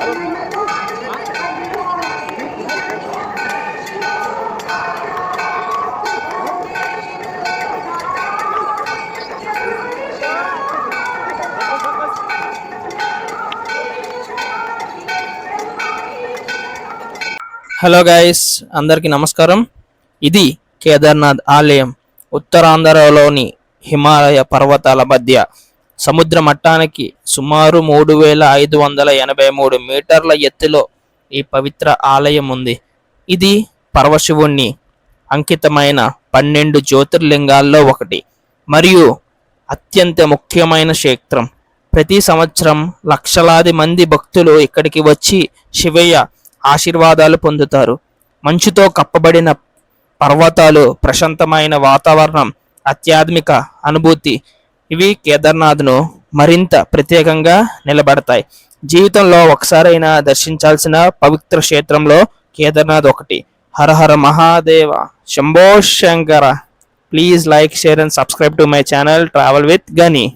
Hello guys, అందరికీ నమస్కారం. ఇది కేదార్నాథ్ ఆలయం ఉత్తరాంధ్రలోని హిమాలయ పర్వతాల మధ్య సముద్ర మట్టానికి సుమారు 3583 మీటర్ల ఎత్తులో ఈ పవిత్ర ఆలయం ఉంది. ఇది పరమశివుణ్ణి అంకితమైన 12 జ్యోతిర్లింగాల్లో ఒకటి మరియు అత్యంత ముఖ్యమైన క్షేత్రం. ప్రతి సంవత్సరం లక్షలాది మంది భక్తులు ఇక్కడికి వచ్చి శివయ్య ఆశీర్వాదాలు పొందుతారు. మంచుతో కప్పబడిన పర్వతాలు, ప్రశాంతమైన వాతావరణం, ఆధ్యాత్మిక అనుభూతి ఇవి కేదార్నాథ్ను మరింత ప్రత్యేకంగా నిలబడతాయి. జీవితంలో ఒకసారైనా దర్శించాల్సిన పవిత్ర క్షేత్రంలో కేదార్నాథ్ ఒకటి. Hara Hara Mahadeva, Shambho Shankara. Please like, share and subscribe to my channel travel with గని.